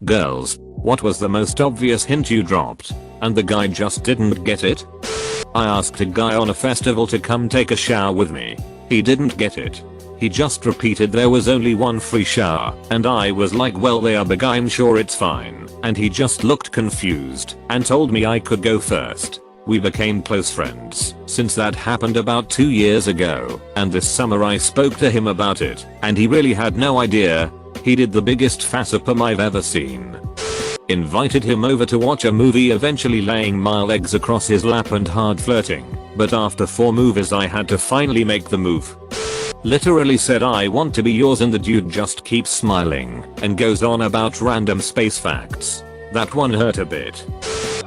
Girls, what was the most obvious hint you dropped? And the guy just didn't get it? I asked a guy on a festival to come take a shower with me. He didn't get it. He just repeated there was only one free shower, and I was like, well, they are big, I'm sure it's fine. And he just looked confused and told me I could go first. We became close friends since that happened about 2 years ago, and this summer I spoke to him about it, and he really had no idea. He did the biggest facepalm I've ever seen. Invited him over to watch a movie, eventually laying my legs across his lap and hard flirting, but after 4 movies I had to finally make the move. Literally said I want to be yours, and the dude just keeps smiling and goes on about random space facts. That one hurt a bit.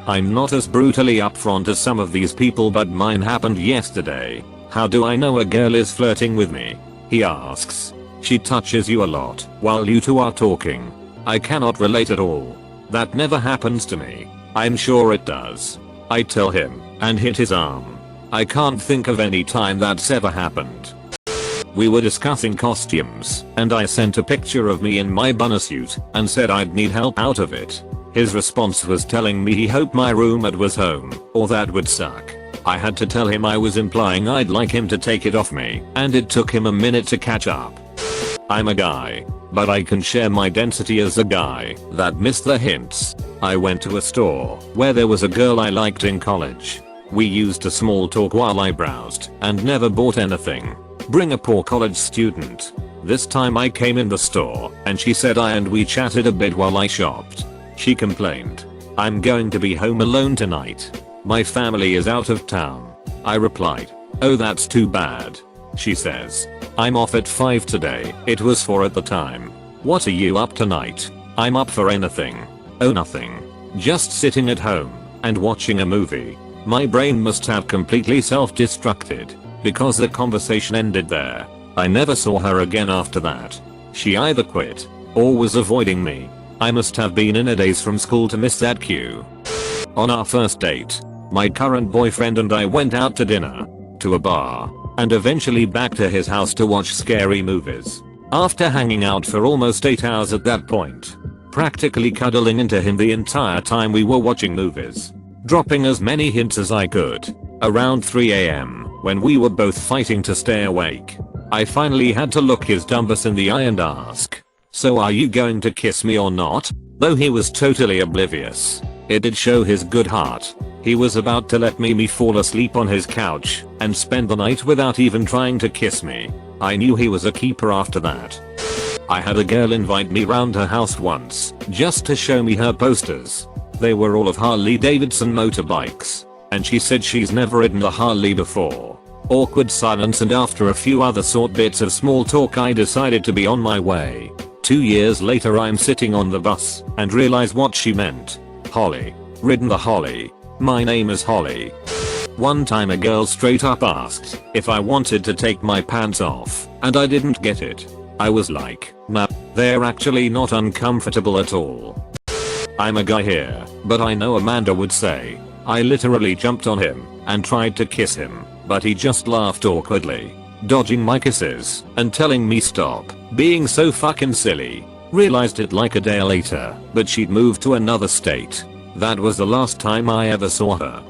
I'm not as brutally upfront as some of these people, but mine happened yesterday. How do I know a girl is flirting with me? He asks. She touches you a lot while you two are talking. I cannot relate at all. That never happens to me. I'm sure it does. I tell him and hit his arm. I can't think of any time that's ever happened. We were discussing costumes, and I sent a picture of me in my bunny suit and said I'd need help out of it. His response was telling me he hoped my roommate was home, or that would suck. I had to tell him I was implying I'd like him to take it off me, and it took him a minute to catch up. I'm a guy, but I can share my identity as a guy that missed the hints. I went to a store where there was a girl I liked in college. We used a small talk while I browsed and never bought anything. Bring a poor college student. This time I came in the store and she said and we chatted a bit while I shopped. She complained, I'm going to be home alone tonight. My family is out of town. I replied, oh, that's too bad. She says, I'm off at 5 today. It was 4 at the time. What are you up tonight? I'm up for anything. Oh, nothing. Just sitting at home and watching a movie. My brain must have completely self-destructed because the conversation ended there. I never saw her again after that. She either quit or was avoiding me. I must have been in a daze from school to miss that cue. On our first date, my current boyfriend and I went out to dinner, to a bar, and eventually back to his house to watch scary movies. After hanging out for almost 8 hours at that point, practically cuddling into him the entire time we were watching movies, dropping as many hints as I could. Around 3 AM, when we were both fighting to stay awake, I finally had to look his dumbass in the eye and ask, so are you going to kiss me or not? Though he was totally oblivious, it did show his good heart. He was about to let me fall asleep on his couch and spend the night without even trying to kiss me. I knew he was a keeper after that. I had a girl invite me round her house once just to show me her posters. They were all of Harley Davidson motorbikes, and she said she's never ridden a Harley before. Awkward silence, and after a few other short bits of small talk I decided to be on my way. 2 years later I'm sitting on the bus and realize what she meant. Holly. Ridden the Holly. My name is Holly. One time a girl straight up asked if I wanted to take my pants off, and I didn't get it. I was like, nah, they're actually not uncomfortable at all. I'm a guy here, but I know Amanda would say, I literally jumped on him and tried to kiss him, but he just laughed awkwardly, dodging my kisses and telling me stop being so fucking silly. Realized it like a day later, but she'd moved to another state. That was the last time I ever saw her.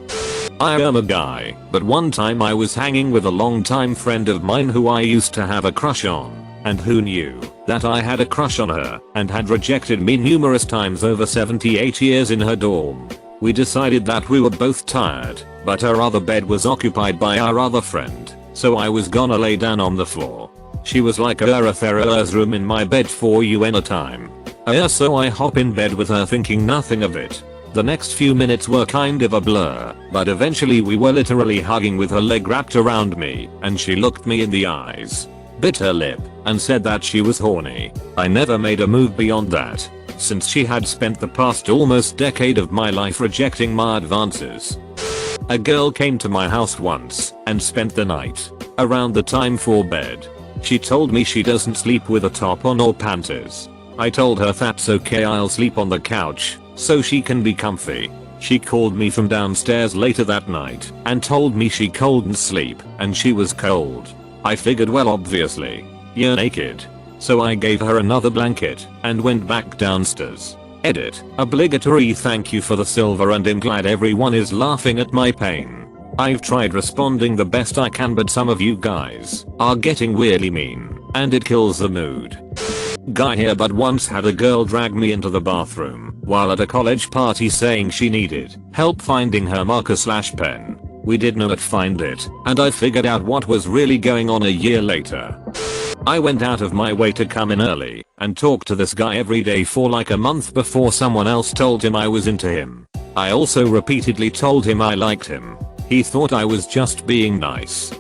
I am a guy, but one time I was hanging with a longtime friend of mine who I used to have a crush on, and who knew that I had a crush on her and had rejected me numerous times over 78 years in her dorm. We decided that we were both tired, but her other bed was occupied by our other friend, so I was gonna lay down on the floor. She was like, there's room in my bed for you anytime. So I hop in bed with her thinking nothing of it. The next few minutes were kind of a blur, but eventually we were literally hugging with her leg wrapped around me, and she looked me in the eyes, bit her lip, and said that she was horny. I never made a move beyond that, since she had spent the past almost decade of my life rejecting my advances. A girl came to my house once and spent the night. Around the time for bed, she told me she doesn't sleep with a top on or panties. I told her that's okay, I'll sleep on the couch so she can be comfy. She called me from downstairs later that night and told me she couldn't sleep and she was cold. I figured, well, obviously, you're naked. So I gave her another blanket and went back downstairs. Edit. Obligatory thank you for the silver and I'm glad everyone is laughing at my pain. I've tried responding the best I can but some of you guys are getting weirdly mean and it kills the mood. Guy here but once had a girl drag me into the bathroom while at a college party saying she needed help finding her marker/pen. We did not find it and I figured out what was really going on a year later. I went out of my way to come in early and talk to this guy every day for like a month before someone else told him I was into him. I also repeatedly told him I liked him. He thought I was just being nice.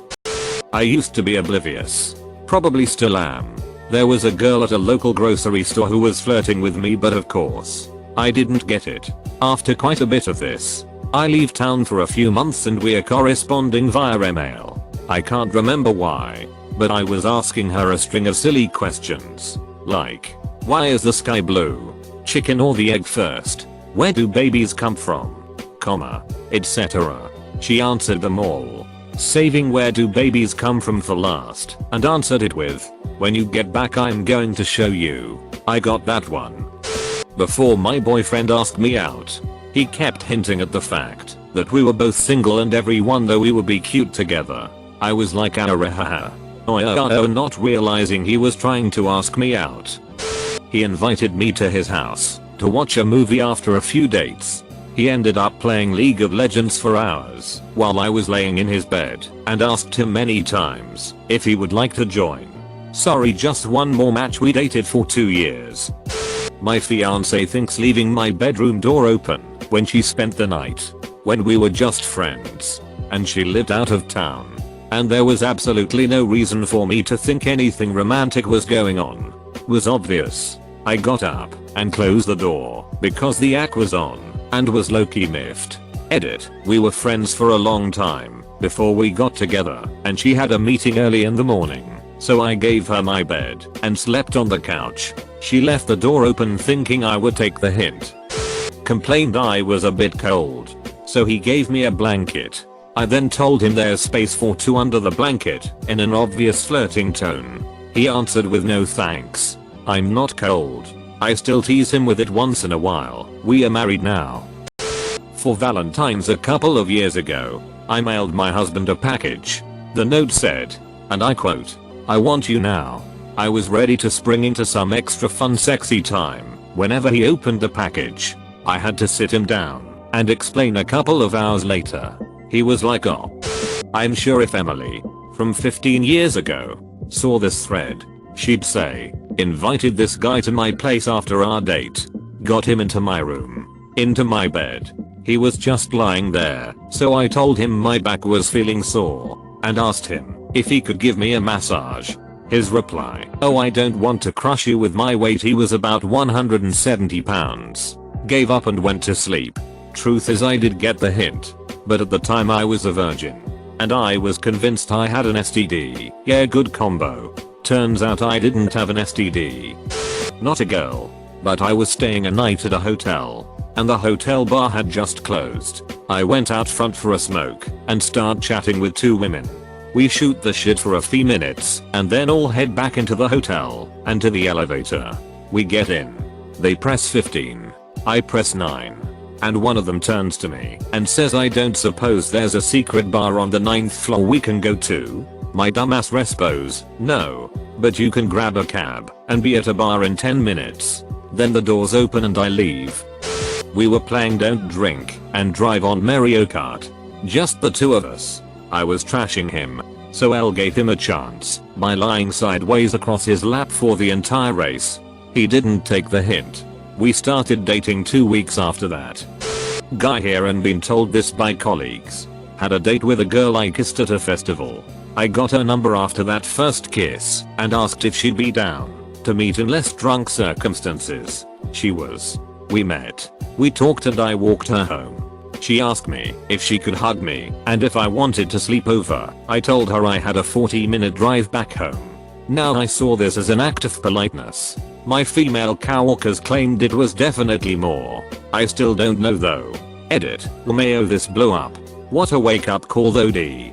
I used to be oblivious. Probably still am. There was a girl at a local grocery store who was flirting with me but of course, I didn't get it. After quite a bit of this, I leave town for a few months and we are corresponding via email. I can't remember why, but I was asking her a string of silly questions. Like, why is the sky blue? Chicken or the egg first? Where do babies come from? Comma, etc. She answered them all, saving where do babies come from for last, and answered it with, when you get back I'm going to show you. I got that one. Before my boyfriend asked me out, he kept hinting at the fact that we were both single and everyone though we would be cute together. I was like ahaha. Not realizing he was trying to ask me out. He invited me to his house to watch a movie after a few dates. He ended up playing League of Legends for hours while I was laying in his bed and asked him many times if he would like to join. Sorry, just one more match. We dated for 2 years. My fiance thinks leaving my bedroom door open when she spent the night when we were just friends and she lived out of town and there was absolutely no reason for me to think anything romantic was going on. Was obvious. I got up and closed the door because the act was on and was low-key miffed. Edit. We were friends for a long time before we got together and she had a meeting early in the morning. So I gave her my bed and slept on the couch. She left the door open thinking I would take the hint. Complained I was a bit cold. So he gave me a blanket. I then told him there's space for two under the blanket in an obvious flirting tone. He answered with no thanks. I'm not cold. I still tease him with it once in a while. We are married now. For Valentine's a couple of years ago, I mailed my husband a package. The note said, and I quote, I want you now. I was ready to spring into some extra fun sexy time. Whenever he opened the package, I had to sit him down and explain a couple of hours later. He was like, oh. I'm sure if Emily, from 15 years ago, saw this thread, she'd say, invited this guy to my place after our date. Got him into my room. Into my bed. He was just lying there, so I told him my back was feeling sore and asked him if he could give me a massage. His reply, oh I don't want to crush you with my weight. He was about 170 pounds. Gave up and went to sleep. Truth is I did get the hint. But at the time I was a virgin. And I was convinced I had an STD. Yeah, good combo. Turns out I didn't have an STD. Not a girl. But I was staying a night at a hotel. And the hotel bar had just closed. I went out front for a smoke and start chatting with two women. We shoot the shit for a few minutes and then all head back into the hotel and to the elevator. We get in. They press 15. I press 9. And one of them turns to me and says I don't suppose there's a secret bar on the 9th floor we can go to? My dumbass respos, no. But you can grab a cab and be at a bar in 10 minutes. Then the doors open and I leave. We were playing Don't Drink and Drive on Mario Kart. Just the two of us. I was trashing him, so L gave him a chance by lying sideways across his lap for the entire race. He didn't take the hint. We started dating 2 weeks after that. Guy here and been told this by colleagues. Had a date with a girl I kissed at a festival. I got her number after that first kiss and asked if she'd be down to meet in less drunk circumstances. She was. We met. We talked and I walked her home. She asked me if she could hug me and if I wanted to sleep over. I told her I had a 40-minute drive back home. Now I saw this as an act of politeness. My female coworkers claimed it was definitely more. I still don't know though. Edit. Mayo this blew up. What a wake up call though D.